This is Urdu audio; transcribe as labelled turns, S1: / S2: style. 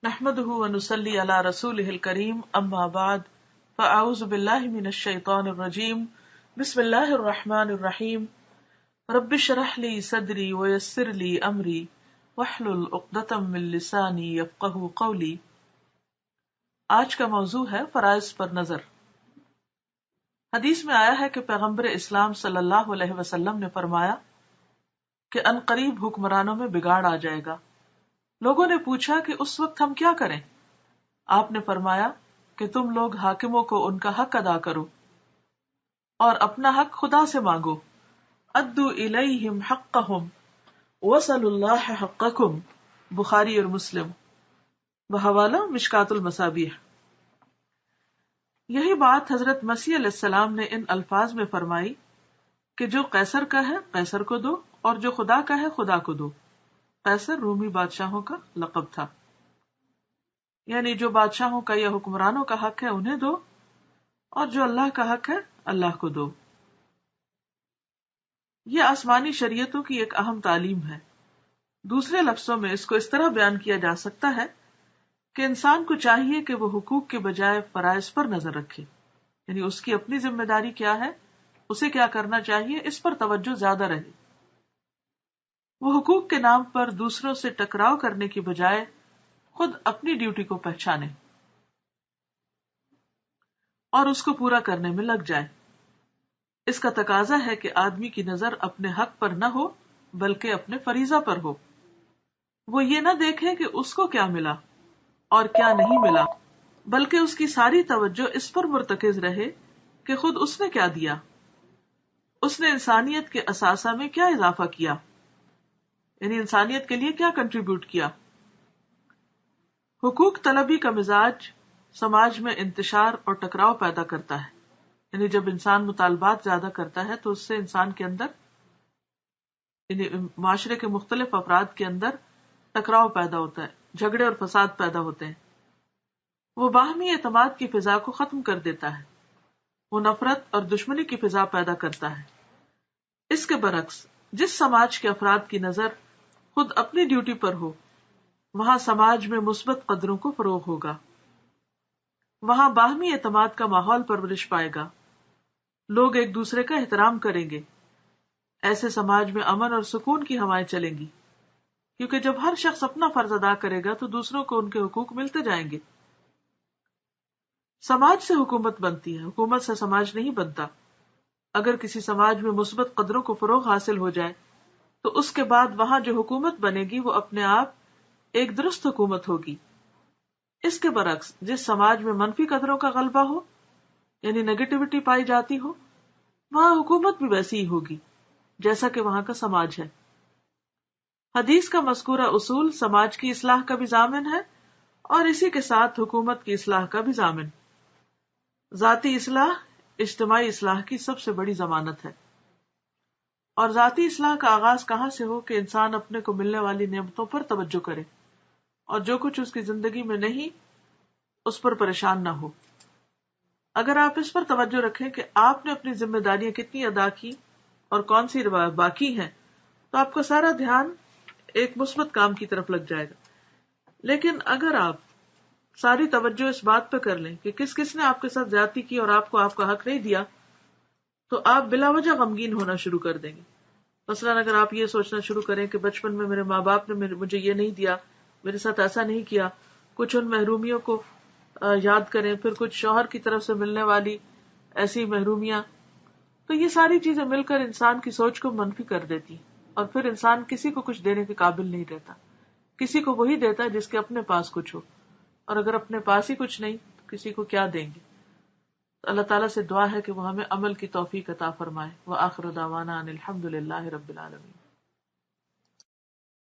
S1: نحمده ونصلي على رسوله الكريم اما بعد فاعوذ بالله من الشيطان الرجيم بسم الله الرحمن الرحيم رب اشرح لي صدري ويسر لي امري واحلل عقدة من لساني يفقهوا قولي۔ آج کا موضوع ہے فرائض پر نظر۔ حدیث میں آیا ہے کہ پیغمبر اسلام صلی اللہ علیہ وسلم نے فرمایا کہ ان قریب حکمرانوں میں بگاڑ آ جائے گا۔ لوگوں نے پوچھا کہ اس وقت ہم کیا کریں؟ آپ نے فرمایا کہ تم لوگ حاکموں کو ان کا حق ادا کرو اور اپنا حق خدا سے مانگو۔ ادوا الیہم حقہم وصلوا اللہ حقکم، بخاری اور مسلم، بحوالہ مشکاۃ المصابیح۔ یہی بات حضرت مسیح علیہ السلام نے ان الفاظ میں فرمائی کہ جو قیصر کا ہے قیصر کو دو اور جو خدا کا ہے خدا کو دو۔ قیصر رومی بادشاہوں کا لقب تھا، یعنی جو بادشاہوں کا یا حکمرانوں کا حق ہے انہیں دو اور جو اللہ کا حق ہے اللہ کو دو۔ یہ آسمانی شریعتوں کی ایک اہم تعلیم ہے۔ دوسرے لفظوں میں اس کو اس طرح بیان کیا جا سکتا ہے کہ انسان کو چاہیے کہ وہ حقوق کے بجائے فرائض پر نظر رکھے، یعنی اس کی اپنی ذمہ داری کیا ہے، اسے کیا کرنا چاہیے، اس پر توجہ زیادہ رہے۔ وہ حقوق کے نام پر دوسروں سے ٹکراؤ کرنے کی بجائے خود اپنی ڈیوٹی کو پہچانے اور اس کو پورا کرنے میں لگ جائے۔ اس کا تقاضا ہے کہ آدمی کی نظر اپنے حق پر نہ ہو بلکہ اپنے فریضہ پر ہو۔ وہ یہ نہ دیکھے کہ اس کو کیا ملا اور کیا نہیں ملا، بلکہ اس کی ساری توجہ اس پر مرتکز رہے کہ خود اس نے کیا دیا، اس نے انسانیت کے اثاثہ میں کیا اضافہ کیا، یعنی انسانیت کے لیے کیا کنٹریبیوٹ کیا۔ حقوق طلبی کا مزاج سماج میں انتشار اور ٹکراؤ پیدا کرتا ہے، یعنی جب انسان مطالبات زیادہ کرتا ہے تو اس سے انسان کے اندر، یعنی معاشرے کے مختلف افراد کے اندر ٹکراؤ پیدا ہوتا ہے، جھگڑے اور فساد پیدا ہوتے ہیں۔ وہ باہمی اعتماد کی فضا کو ختم کر دیتا ہے، وہ نفرت اور دشمنی کی فضا پیدا کرتا ہے۔ اس کے برعکس جس سماج کے افراد کی نظر خود اپنی ڈیوٹی پر ہو، وہاں سماج میں مثبت قدروں کو فروغ ہوگا، وہاں باہمی اعتماد کا ماحول پرورش پائے گا، لوگ ایک دوسرے کا احترام کریں گے۔ ایسے سماج میں امن اور سکون کی ہوائیں چلیں گی، کیونکہ جب ہر شخص اپنا فرض ادا کرے گا تو دوسروں کو ان کے حقوق ملتے جائیں گے۔ سماج سے حکومت بنتی ہے، حکومت سے سماج نہیں بنتا۔ اگر کسی سماج میں مثبت قدروں کو فروغ حاصل ہو جائے تو اس کے بعد وہاں جو حکومت بنے گی وہ اپنے آپ ایک درست حکومت ہوگی۔ اس کے برعکس جس سماج میں منفی قدروں کا غلبہ ہو، یعنی نیگیٹیوٹی پائی جاتی ہو، وہاں حکومت بھی ویسی ہی ہوگی جیسا کہ وہاں کا سماج ہے۔ حدیث کا مذکورہ اصول سماج کی اصلاح کا بھی ضامن ہے اور اسی کے ساتھ حکومت کی اصلاح کا بھی ضامن۔ ذاتی اصلاح اجتماعی اصلاح کی سب سے بڑی ضمانت ہے، اور ذاتی اصلاح کا آغاز کہاں سے ہو کہ انسان اپنے کو ملنے والی نعمتوں پر توجہ کرے اور جو کچھ اس کی زندگی میں نہیں اس پر پریشان نہ ہو۔ اگر آپ اس پر توجہ رکھیں کہ آپ نے اپنی ذمہ داریاں کتنی ادا کی اور کون سی باقی ہیں، تو آپ کا سارا دھیان ایک مثبت کام کی طرف لگ جائے گا۔ لیکن اگر آپ ساری توجہ اس بات پہ کر لیں کہ کس کس نے آپ کے ساتھ زیادتی کی اور آپ کو آپ کا حق نہیں دیا، تو آپ بلا وجہ غمگین ہونا شروع کر دیں گے۔ مثلاً اگر آپ یہ سوچنا شروع کریں کہ بچپن میں میرے ماں باپ نے مجھے یہ نہیں دیا، میرے ساتھ ایسا نہیں کیا، کچھ ان محرومیوں کو یاد کریں، پھر کچھ شوہر کی طرف سے ملنے والی ایسی محرومیاں، تو یہ ساری چیزیں مل کر انسان کی سوچ کو منفی کر دیتی اور پھر انسان کسی کو کچھ دینے کے قابل نہیں رہتا۔ کسی کو وہی دیتا ہے جس کے اپنے پاس کچھ ہو، اور اگر اپنے پاس ہی کچھ نہیں تو کسی کو کیا دیں گے۔ تو اللہ تعالیٰ سے دعا ہے کہ وہ ہمیں عمل کی توفیق عطا فرمائے۔ وآخر دعوانا ان الحمد للہ رب العالمین۔